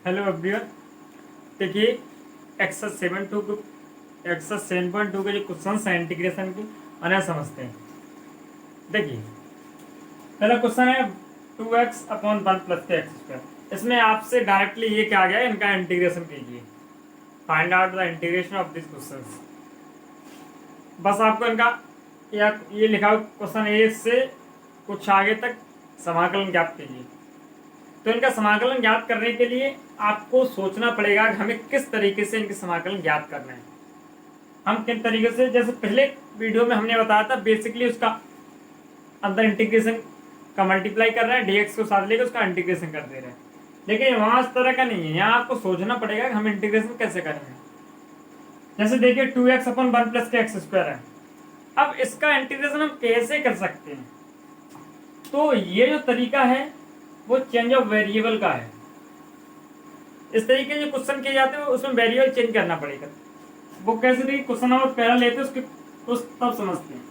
Hello everyone. देखिए exercise 7.2 के जो क्वेश्चन है इंटीग्रेशन की उन्हें समझते हैं। देखिए पहला क्वेश्चन है 2x अपॉन 1 प्लस के एक्स स्क्वायर। इसमें आपसे डायरेक्टली ये क्या गया, इनका इंटीग्रेशन कीजिए। Find out the integration of this question. बस आपको इनका या ये लिखा हुआ क्वेश्चन ए से कुछ आगे तक समाकलन ज्ञात कीजिए। तो इनका समाकलन ज्ञात करने के लिए आपको सोचना पड़ेगा कि हमें किस तरीके से इनके समाकलन ज्ञात करना है। हम किन तरीके से, जैसे पहले वीडियो में हमने बताया था, बेसिकली उसका अंदर इंटीग्रेशन का मल्टीप्लाई कर रहे हैं, डीएक्स को साथ लेकर उसका इंटीग्रेशन कर दे रहे हैं। लेकिन वहां इस तरह का नहीं है, यहाँ आपको सोचना पड़ेगा कि हम इंटीग्रेशन कैसे करेंगे। जैसे देखिए 2x अपन 1 प्लस के एक्स स्क्वायर है। अब इसका इंटीग्रेशन हम कैसे कर सकते हैं? तो ये जो तरीका है वो चेंज ऑफ वेरिएबल का है। इस तरीके से क्वेश्चन किए जाते हैं उसमें वेरिएबल चेंज करना पड़ेगा। वो कैसे? देखिए क्वेश्चन नंबर पहला लेते हैं, उसके उस तब समझते हैं।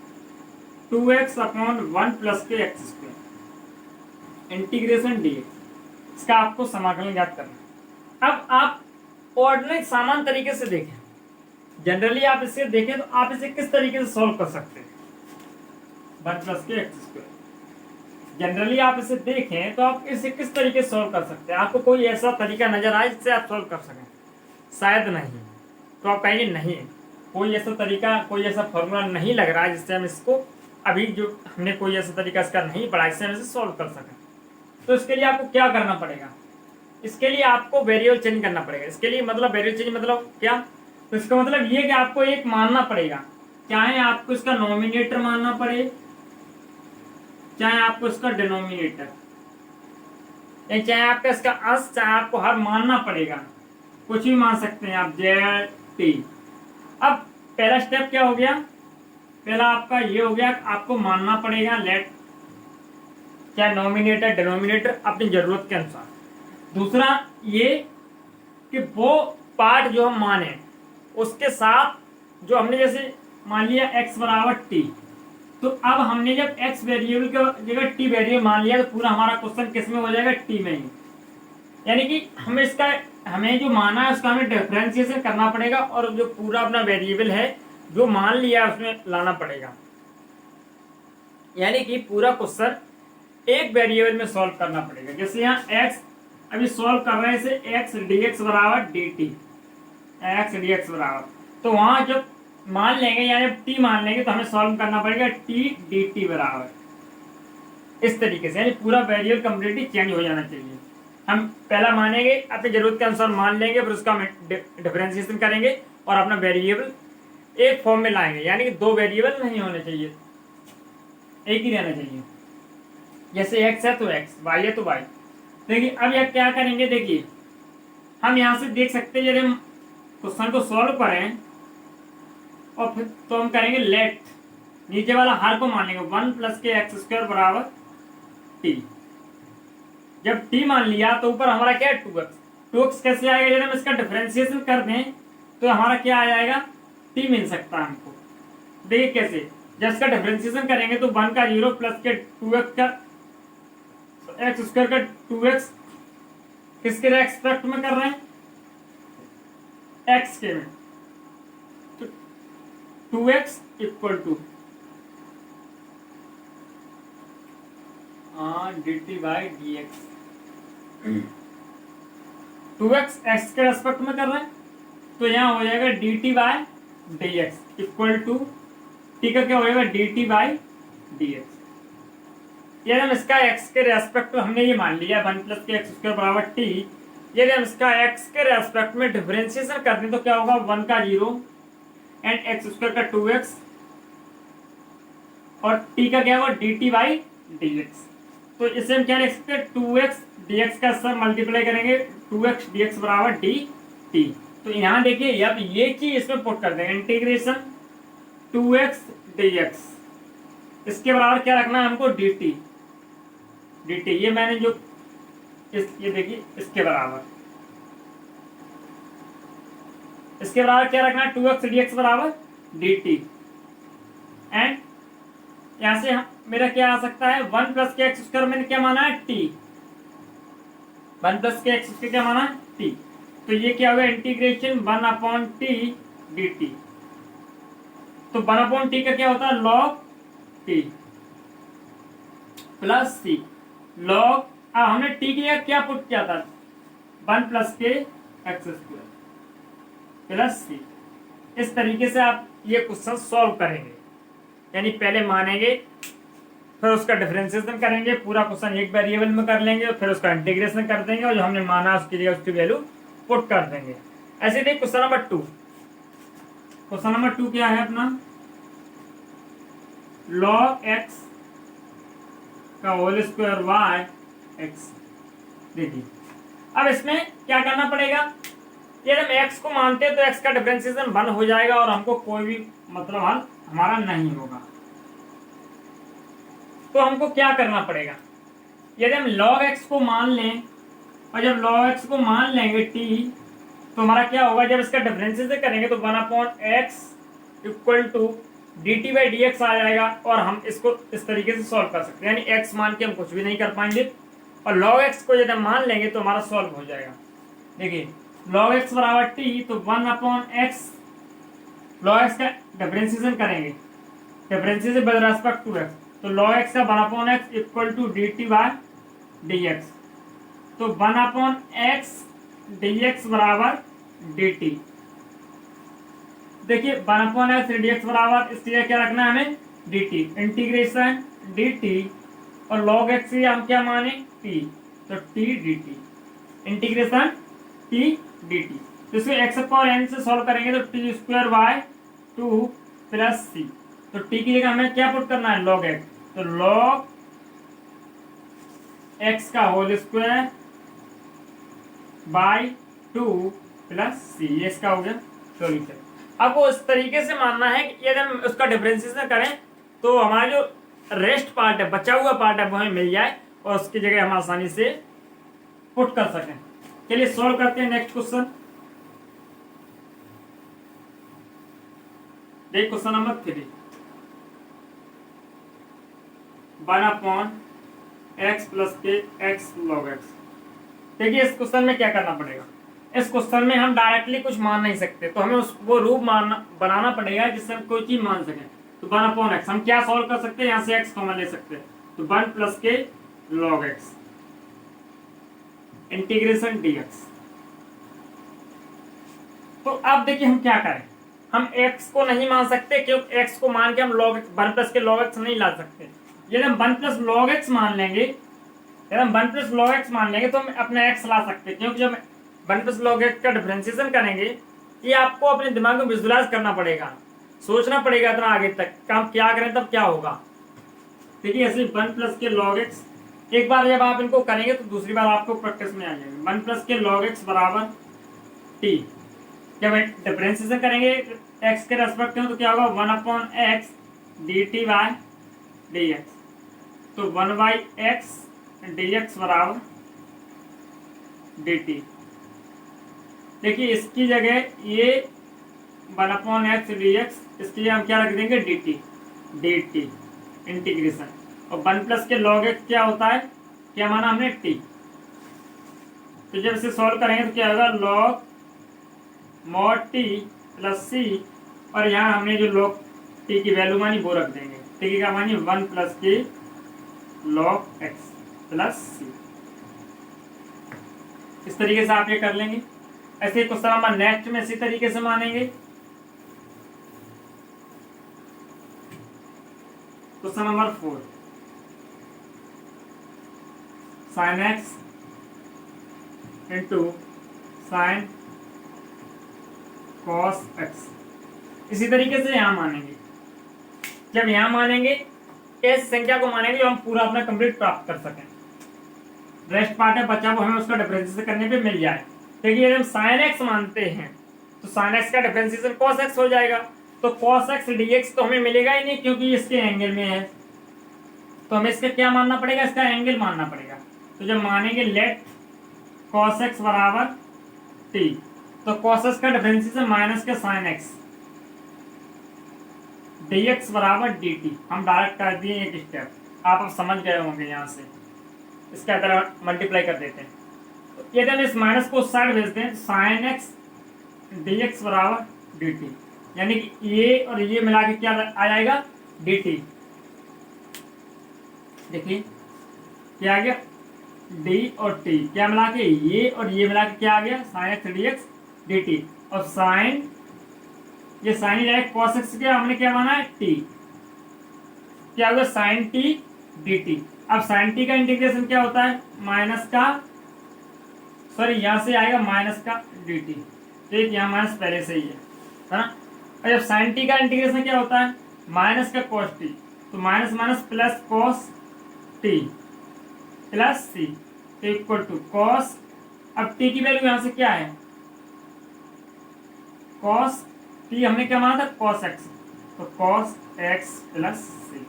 2x अपॉन 1 प्लस के एक्स स्क्वायर इंटीग्रेशन dx, इसका आपको समाकलन ज्ञात करना है। अब आप ऑर्डिनरी सामान्य तरीके से देखें, जनरली आप इसे देखें तो आप इसे किस तरीके से सॉल्व कर सकते हैं। 1 प्लस के एक्स स्क्वायर जनरली आप इसे देखें तो आप इसे किस तरीके से सॉल्व कर सकते हैं। आपको कोई ऐसा तरीका नजर आए जिससे आप सॉल्व कर सकें? शायद नहीं। तो आप कहेंगे नहीं, कोई ऐसा तरीका, कोई ऐसा फॉर्मूला नहीं लग रहा है जिससे हम इसको, अभी जो हमने कोई ऐसा तरीका इसका नहीं पढ़ा जिससे हम इसे सॉल्व कर सकें। तो इसके लिए आपको क्या करना पड़ेगा? इसके लिए आपको वेरिएबल चेंज करना पड़ेगा। इसके लिए मतलब वेरिएबल चेंज मतलब क्या? तो इसका मतलब ये कि आपको एक मानना पड़ेगा, चाहे आपको इसका नॉमिनेटर मानना पड़े चाहे आपको इसका डिनोमिनेटर, चाहे आपका इसका अंश, चाहे आपको हर मानना पड़ेगा। कुछ भी मान सकते हैं आप, जेड टी। अब पहला स्टेप क्या हो गया? पहला आपका ये हो गया, आपको मानना पड़ेगा लेट, चाहे नॉमिनेटर डिनोमिनेटर अपनी जरूरत के अनुसार। दूसरा ये कि वो पार्ट जो हम माने उसके साथ जो हमने, जैसे मान लिया x बराबर टी, तो अब हमने जब x वेरिएबल की जगह t वेरिएबल मान लिया तो पूरा हमारा क्वेश्चन किस में हो जाएगा? t में ही। यानी कि हमें जो माना है उसका हमें डिफरेंशिएशन करना पड़ेगा और जो पूरा अपना वेरिएबल है जो मान लिया उसमें लाना पड़ेगा। यानी कि पूरा क्वेश्चन एक वेरिएबल में सॉल्व करना पड़ेगा। जैसे यहाँ x अभी सॉल्व कर रहे हैं, इसे x dx बराबर dt, x dx बराबर, तो वहां जब मान लेंगे या जब t मान लेंगे तो हमें सॉल्व करना पड़ेगा t dt बराबर इस तरीके से। यानी पूरा वेरिएबल कंप्लीटली चेंज हो जाना चाहिए। हम पहला मानेंगे, अपनी जरूरत के अनुसार मान लेंगे, फिर उसका डिफरेंशिएशन करेंगे और अपना वेरिएबल एक फॉर्म में लाएंगे। यानी कि दो वेरिएबल नहीं होने चाहिए, एक ही रहना चाहिए। जैसे x है तो x, y है तो y। देखिए अब यह क्या करेंगे, देखिए हम यहां से देख सकते हैं, यदि हम क्वेश्चन को सॉल्व करें और फिर तो हम करेंगे लेट, नीचे वाला हर को मान लेंगे 1 प्लस के एक्स स्क्वायर बराबर टी। जब t मान लिया तो ऊपर हमारा क्या है? 2x। 2x कैसे आएगा? यदि हम इसका डिफरेंशिएशन कर दें तो हमारा क्या आ जाएगा? t मिल सकता है हमको। देखिए कैसे, जब इसका डिफरेंशिएशन करेंगे तो 1 का 0 प्लस के 2x का एक्स स्क्वायर का 2x किसके रेस्पेक्ट में कर रहे हैं? x के में। तो 2x equal to dt by D X. 2x x के रेस्पेक्ट में कर रहे हैं तो यहाँ हो जाएगा dt by D X equal to t का क्या हो जाएगा? dt by D X. यदि हम इसका x के रेस्पेक्ट में, हमने ये मान लिया 1 प्लस के एक्स स्क्वायर बराबर t, यदि हम इसका x के रेस्पेक्ट में डिफरेंशिएशन कर दें तो क्या होगा? 1 का 0 एंड एक्स स्क्वायर का 2x और t का क्या होगा? dt by D x. तो इसे हम क्या लिख सकते हैं? 2x dx का सब मल्टीप्लाई करेंगे, 2x dx बराबर dt। तो यहाँ देखिए अब ये चीज इसमें पुट कर देंगे, इंटीग्रेशन 2x dx, इसके बराबर क्या रखना है हमको? dt। ये मैंने जो ये देखिए इसके बराबर क्या रखना है? 2x dx बराबर dt। एंड यहां से मेरा क्या आ सकता है? 1 प्लस के एक्स स्क्वायर मैंने क्या माना है? t। 1 प्लस के एक्स स्क्वायर क्या माना टी, तो ये क्या होगा इंटीग्रेशन 1/t dt। तो 1/t का क्या होता है log t प्लस सी log, अब हमने t की जगह क्या पुट किया था 1 प्लस के एक्स स्क्वायर प्लस सी। इस तरीके से आप ये क्वेश्चन सॉल्व करेंगे, यानी पहले मानेंगे फिर उसका डिफरेंशिएशन करेंगे, पूरा क्वेश्चन एक वेरिएबल में कर लेंगे और फिर उसका इंटीग्रेशन कर देंगे और जो हमने माना उसकी जगह उसकी वैल्यू पुट कर देंगे। ऐसे देखिए क्वेश्चन नंबर 2, क्वेश्चन नंबर 2 क्या है अपना log x का होल स्क्वायर वाई एक्स। देखिए अब इसमें क्या करना पड़ेगा, यदि हम x को मानते हैं तो x का डिफरेंशिएशन 1 हो जाएगा और हमको कोई भी मतलब हल हमारा नहीं होगा। तो हमको क्या करना पड़ेगा, यदि हम log x को मान लें और जब log x को मान लेंगे t, तो हमारा क्या होगा जब इसका डिफरेंशिएशन करेंगे तो 1/x equal to dt by D x आ जाएगा और हम इसको इस तरीके से सॉल्व कर सकते हैं, यानी x मान के हम कुछ भी नहीं कर पाएंगे और log x को यदि हम मान लेंगे तो हमारा सॉल्व हो जाएगा। देखिए log x बराबर t, तो 1/x log x का डिफरेंशिएशन करेंगे, differentiation with respect to x, तो log x का 1/x equal to dt by dx, तो 1/x dx बराबर dt। देखिए 1/x dx बराबर इसकी जगह क्या रखना है हमें dt, इंटीग्रेशन dt और log x से हम क्या माने t, तो t dt, integration t dt। तो इसे x पावर n से सॉल्व करेंगे तो t square by 2 plus c, तो t की जगह हमें क्या पुट करना है log x, तो log x का whole square by 2 plus c, ये इसका हो गया सॉल्यूशन। अब वो इस तरीके से मानना है कि यदि हम उसका डिफरेंशिएशन करें तो हमारा जो रेस्ट पार्ट है, बचा हुआ पार्ट है, वो हमें मिल जाए और उसकी जगह हम आसानी से पुट कर सकें। चलिए सॉल्व करते हैं नेक्स्ट क्वेश्चन। देख क्वेश्चन नंबर 3, 1/x प्लस के x log x। देखिए इस क्वेश्चन में क्या करना पड़ेगा, इस क्वेश्चन में हम डायरेक्टली कुछ मान नहीं सकते, तो हमें वो रूप बनाना पड़ेगा जिससे हम कोई चीज मान सकें। तो 1/x हम क्या सॉल्व कर सकते हैं, यहाँ से x कॉमन ले सकते हैं, तो 1 प्लस के log x इंटीग्रेशन dx। तो अब देखिए हम क्या करें, हम x को नहीं मान सकते क्योंकि x को मान के हम log 1 प्लस के log x नहीं ला सकते। यदि हम 1 प्लस log x मान लेंगे, यदि हम 1 प्लस log x मान लेंगे तो हम अपने x ला सकते हैं, क्योंकि जब 1 प्लस log x का डिफरेंशिएशन करेंगे ये आपको अपने दिमाग में विजुअलाइज करना पड़ेगा, सोचना पड़ेगा इतना आगे तक काम क्या करें तब क्या होगा। देखिए ऐसे 1 प्लस के log x, एक बार जब आप इनको करेंगे तो दूसरी बार आपको प्रैक्टिस में आ जाएगा। 1 प्लस के log x बराबर t, जब डिफरेंशिएशन करेंगे x के रेस्पेक्ट में तो क्या होगा 1/x dt बाय dx, तो 1/x dx बराबर dt। देखिए इसकी जगह ये 1/x dx, इसकी जगह हम क्या रख देंगे dt इंटीग्रेशन, और 1 प्लस के log x क्या होता है, क्या माना हमने t, तो जब इसे सॉल्व करेंगे तो क्या होगा log mod t plus c, और यहाँ हमने जो log t की वैल्यू मानी वो रख देंगे, t की क्या मानी 1 प्लस के log x प्लस c। इस तरीके से आप ये कर लेंगे। ऐसे क्वेश्चन नंबर नेक्स्ट में इसी तरीके से मानेंगे। Question number 4, sin x into sin cos x, इसी तरीके से यहाँ मानेंगे। जब यहाँ मानेंगे इस संख्या को मानेंगे जो हम पूरा अपना कंप्लीट प्राप्त कर सकें, रेस्ट पार्ट है बचा वो हमें उसका डिफरेंशिएशन करने पे मिल जाए। देखिए यदि हम sin x मानते हैं तो sin x का डिफरेंशिएशन cos x हो जाएगा, तो cos x dx तो हमें मिलेगा ही नहीं क्योंकि इसके एंगल में है, तो हमें इसका क्या मानना पड़ेगा, इसका एंगल मानना पड़ेगा। तो जब मानेंगे लेट cos x बराबर t, तो cos x का डिफरेंशिएशन माइनस का sin x dx बराबर dt, हम डायरेक्ट कर दिए एक स्टेप, आप अब समझ गए होंगे। यहाँ से इसके अंदर मल्टीप्लाई कर देते हैं, यदि हम इस माइनस को उस साइड भेजते हैं, साइन एक्स डी एक्स बराबर डी टी, यानी कि ये और ये मिला के क्या आ जाएगा, डी टी। देखिए क्या आ गया, डी और टी क्या मिला के, ये और ये मिला के क्या आ गया, sine x D x D T. और साइन, ये साइन ही जाएगा, कॉस एक्स क्या हमने क्या माना है, टी, क्या होगा साइन टी डी टी। अब साइन टी का इंटीग्रेशन क्या होता है, माइनस का, सॉरी यहां से आएगा माइनस का डी टी, ठीक, यहाँ माइनस पहले से ही है ना। और जब साइन टी का इंटीग्रेशन क्या होता है, माइनस का कॉस टी, तो minus minus plus cos T plus C equal to cos, अब टी की वैल्यू यहां से क्या है, कॉस टी हमने क्या माना था, कॉस एक्स, तो कॉस एक्स प्लस सी।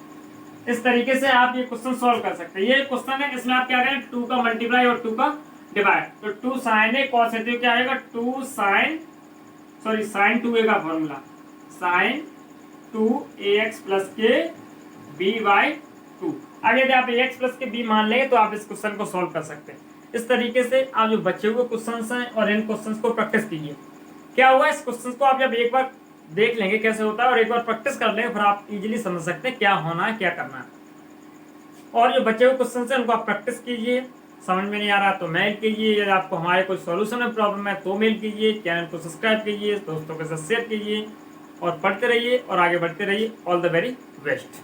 इस तरीके से आप ये क्वेश्चन सॉल्व कर सकते हैं। ये क्वेश्चन है, इसमें आप क्या करें, 2 का मल्टीप्लाई और 2 का डिवाइड, तो 2 साइन ए कॉस ए, तो क्या आएगा 2 साइन, सॉरी साइन 2 ए का फॉर्मूला, साइन 2 ए एक्स प्लस के बी बाई 2। आगे यदि आप ए एक्स प्लस के बी मान लेंगे तो आप इस क्वेश्चन को सॉल्व कर सकते हैं। इस तरीके से आप जो बचे हुए क्वेश्चन हैं और इन क्वेश्चन को प्रैक्टिस कीजिए। क्या हुआ, इस क्वेश्चन को आप जब एक बार देख लेंगे कैसे होता है और एक बार प्रैक्टिस कर लेंगे, फिर आप इजीली समझ सकते हैं क्या होना है क्या करना है। और जो बचे हुए क्वेश्चन हैं उनको आप प्रैक्टिस कीजिए, समझ में नहीं आ रहा तो मेल कीजिए, यदि आपको हमारे कोई सॉल्यूशन में प्रॉब्लम है तो मेल कीजिए, चैनल को सब्सक्राइब कीजिए, दोस्तों के साथ शेयर कीजिए और पढ़ते रहिए और आगे बढ़ते रहिए। All the very best.